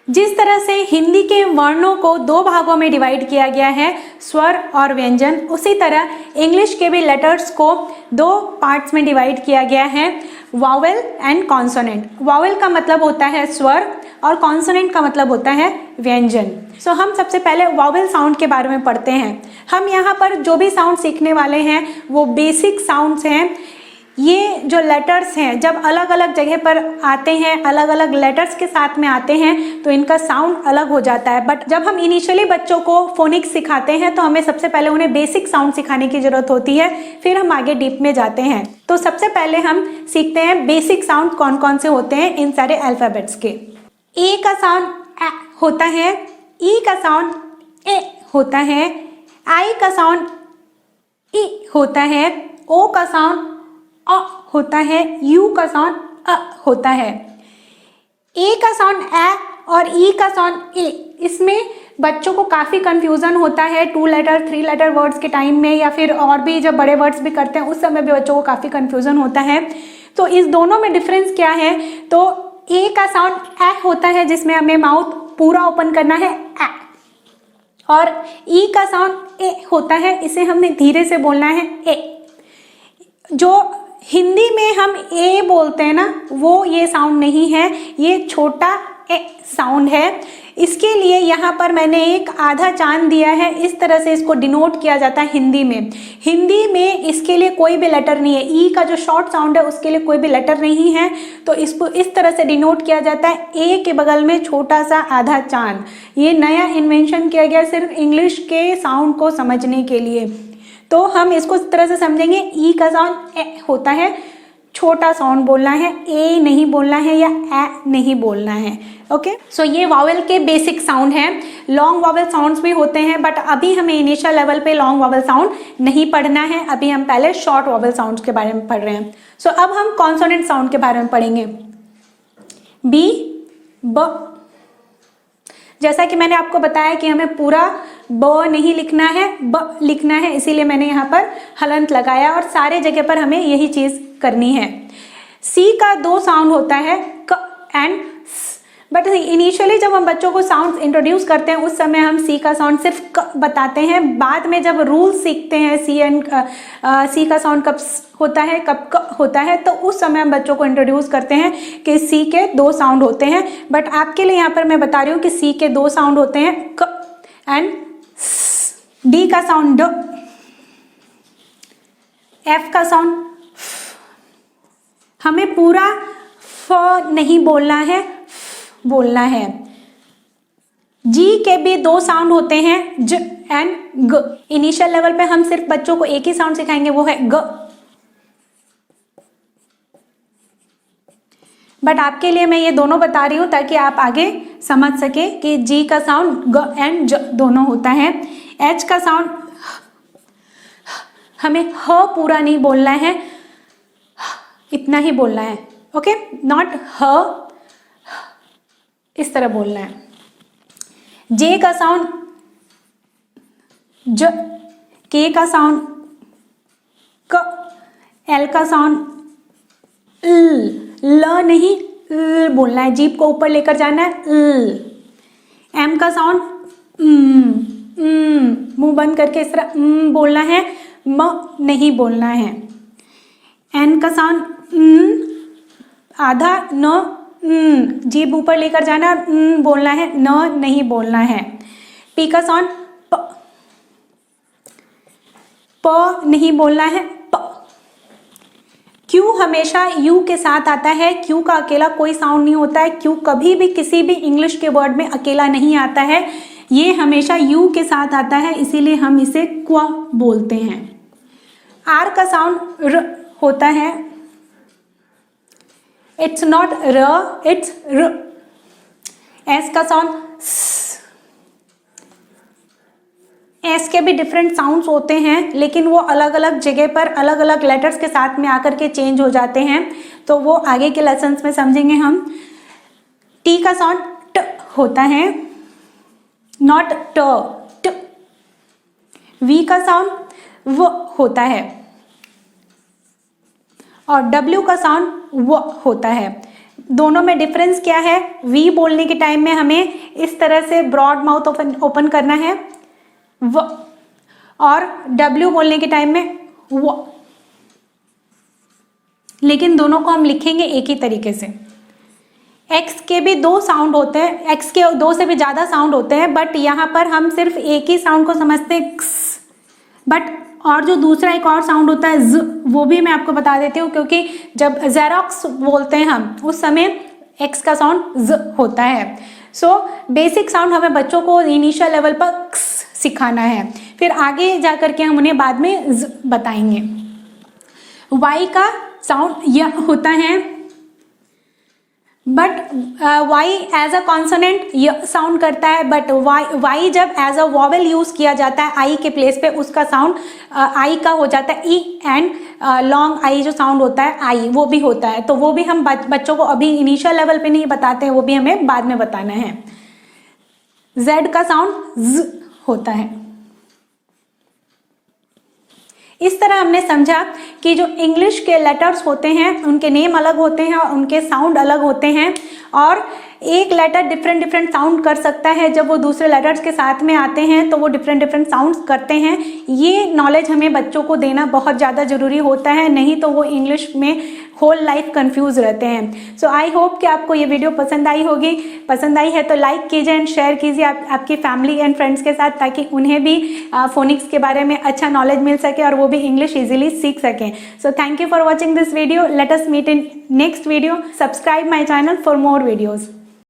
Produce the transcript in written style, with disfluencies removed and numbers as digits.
जिस तरह से हिंदी के वर्णों को दो भागों में डिवाइड किया गया है, स्वर और व्यंजन, उसी तरह इंग्लिश के भी लेटर्स को दो पार्ट्स में डिवाइड किया गया है, वावेल एंड कॉन्सोनेंट। वावेल का मतलब होता है स्वर और कॉन्सोनेंट का मतलब होता है व्यंजन। सो हम सबसे पहले वावेल साउंड के बारे में पढ़ते हैं। हम यहाँ पर जो भी साउंड सीखने वाले हैं वो बेसिक साउंड्स हैं। ये जो लेटर्स हैं जब अलग अलग जगह पर आते हैं, अलग अलग लेटर्स के साथ में आते हैं तो इनका साउंड अलग हो जाता है। बट जब हम इनिशियली बच्चों को फोनिक्स सिखाते हैं तो हमें सबसे पहले उन्हें बेसिक साउंड सिखाने की जरूरत होती है, फिर हम आगे डीप में जाते हैं। तो सबसे पहले हम सीखते हैं बेसिक साउंड कौन कौन से होते हैं इन सारे अल्फाबेट्स के। ए का साउंड ए होता है, ई का साउंड ए होता है, आई का साउंड ई होता है, ओ का साउंड अ होता है, यू का साउंड अ होता है। ए का साउंड ए और ई का साउंड ए, इसमें बच्चों को काफ़ी कंफ्यूजन होता है 2 लेटर 3 लेटर वर्ड्स के टाइम में, या फिर और भी जब बड़े वर्ड्स भी करते हैं उस समय भी बच्चों को काफ़ी कंफ्यूजन होता है। तो इस दोनों में डिफरेंस क्या है? तो ए का साउंड ए होता है जिसमें हमें माउथ पूरा ओपन करना है ए, और ई का साउंड ए होता है, इसे हमने धीरे से बोलना है ए। जो हिंदी में हम ए बोलते हैं ना, वो ये साउंड नहीं है, ये छोटा ए साउंड है। इसके लिए यहाँ पर मैंने एक आधा चांद दिया है, इस तरह से इसको डिनोट किया जाता है हिंदी में। हिंदी में इसके लिए कोई भी लेटर नहीं है, ई का जो शॉर्ट साउंड है उसके लिए कोई भी लेटर नहीं है, तो इसको इस तरह से डिनोट किया जाता है, ए के बगल में छोटा सा आधा चांद। ये नया इन्वेंशन किया गया सिर्फ इंग्लिश के साउंड को समझने के लिए। तो हम इसको इस तरह से समझेंगे, ई का साउंड ए होता है, छोटा साउंड बोलना है, ए नहीं बोलना है या ए नहीं बोलना है। ओके, सो ये वावेल के बेसिक साउंड हैं। लॉन्ग वावेल साउंड्स भी होते हैं, बट अभी हमें इनिशियल लेवल पे लॉन्ग वावेल साउंड नहीं पढ़ना है, अभी हम पहले शॉर्ट वावेल साउंड्स के बारे में पढ़ रहे हैं। सो अब हम कॉन्सोनेंट साउंड के बारे में पढ़ेंगे। बी, ब। जैसा कि मैंने आपको बताया कि हमें पूरा ब नहीं लिखना है, ब लिखना है, इसीलिए मैंने यहाँ पर हलंत लगाया और सारे जगह पर हमें यही चीज करनी है। सी का 2 साउंड होता है, क एंड स, बट इनिशियली जब हम बच्चों को साउंड इंट्रोड्यूस करते हैं उस समय हम सी का साउंड सिर्फ क बताते हैं। बाद में जब रूल सीखते हैं सी का साउंड कब होता है कब क होता है, तो उस समय हम बच्चों को इंट्रोड्यूस करते हैं कि सी के 2 साउंड होते हैं। बट आपके लिए यहाँ पर मैं बता रही हूँ कि सी के 2 साउंड होते हैं, क एंड स। डी का साउंड ड, एफ का साउंड फ। हमें पूरा फ नहीं बोलना है, बोलना है। जी के भी 2 साउंड होते हैं, ज एंड ग। इनिशियल लेवल पे हम सिर्फ बच्चों को एक ही साउंड सिखाएंगे, वो है ग। बट आपके लिए मैं ये दोनों बता रही हूं ताकि आप आगे समझ सके कि जी का साउंड ग एंड ज दोनों होता है। एच का साउंड हमें ह पूरा नहीं बोलना है, इतना ही बोलना है। ओके, नॉट ह, इस तरह बोलना है। जे का साउंड ज, के का साउंड क, एल का साउंड ल नहीं ल बोलना है, जीभ को ऊपर लेकर जाना है ल। एम का साउंड मुंह बंद करके इस तरह बोलना है, म नहीं बोलना है। एन का साउंड आधा न, जीभ ऊपर लेकर जाना, बोलना है, न नहीं बोलना है। पी का साउंड प नहीं बोलना है, प। क्यू हमेशा यू के साथ आता है, क्यू का अकेला कोई साउंड नहीं होता है, क्यू कभी भी किसी भी इंग्लिश के वर्ड में अकेला नहीं आता है, ये हमेशा यू के साथ आता है, इसीलिए हम इसे क्वा बोलते हैं। आर का साउंड र होता है, इट्स नॉट र, इट्स र। एस का साउंड स। एस के भी डिफरेंट साउंड्स होते हैं, लेकिन वो अलग अलग जगह पर अलग अलग लेटर्स के साथ में आकर के चेंज हो जाते हैं, तो वो आगे के लेसन्स में समझेंगे हम। टी का साउंड ट होता है, नॉट ट, ट। वी का साउंड व होता है और W का साउंड व होता है। दोनों में डिफरेंस क्या है? वी बोलने के टाइम में हमें इस तरह से ब्रॉड माउथ ओपन करना है और डब्ल्यू बोलने के टाइम में वो, लेकिन दोनों को हम लिखेंगे एक ही तरीके से। एक्स के भी दो साउंड होते हैं, एक्स के दो से भी ज़्यादा साउंड होते हैं, बट यहाँ पर हम सिर्फ एक ही साउंड को समझते हैं क्स। बट और जो दूसरा एक और साउंड होता है ज, वो भी मैं आपको बता देती हूँ, क्योंकि जब जेरोक्स बोलते हैं हम उस समय एक्स का साउंड ज होता है। सो बेसिक साउंड हमें बच्चों को इनिशियल लेवल पर क्स सिखाना है, फिर आगे जा करके हम उन्हें बाद में ज बताएंगे। वाई का साउंड य होता है, but Y as a consonant य साउंड करता है, बट वाई जब एज अ वॉवेल यूज किया जाता है आई के प्लेस पे, उसका साउंड आई का हो जाता है ई, एंड लॉन्ग आई जो साउंड होता है आई वो भी होता है। तो वो भी हम बच्चों को अभी इनिशियल लेवल पे नहीं बताते हैं, वो भी हमें बाद में बताना है। जेड का साउंड ज होता है। इस तरह हमने समझा कि जो इंग्लिश के लेटर्स होते हैं उनके नेम अलग होते हैं और उनके साउंड अलग होते हैं, और एक लेटर डिफरेंट साउंड कर सकता है। जब वो दूसरे लेटर्स के साथ में आते हैं तो वो डिफरेंट साउंड्स करते हैं। ये नॉलेज हमें बच्चों को देना बहुत ज़्यादा ज़रूरी होता है, नहीं तो वो इंग्लिश में होल लाइफ कंफ्यूज रहते हैं। सो आई होप कि आपको ये वीडियो पसंद आई होगी। पसंद आई है तो लाइक कीजिए एंड शेयर कीजिए आपकी फैमिली एंड फ्रेंड्स के साथ, ताकि उन्हें भी फोनिक्स के बारे में अच्छा नॉलेज मिल सके और वो भी इंग्लिश ईजिली सीख सकें। So thank you for watching this video. Let us meet in next video. Subscribe my channel for more videos.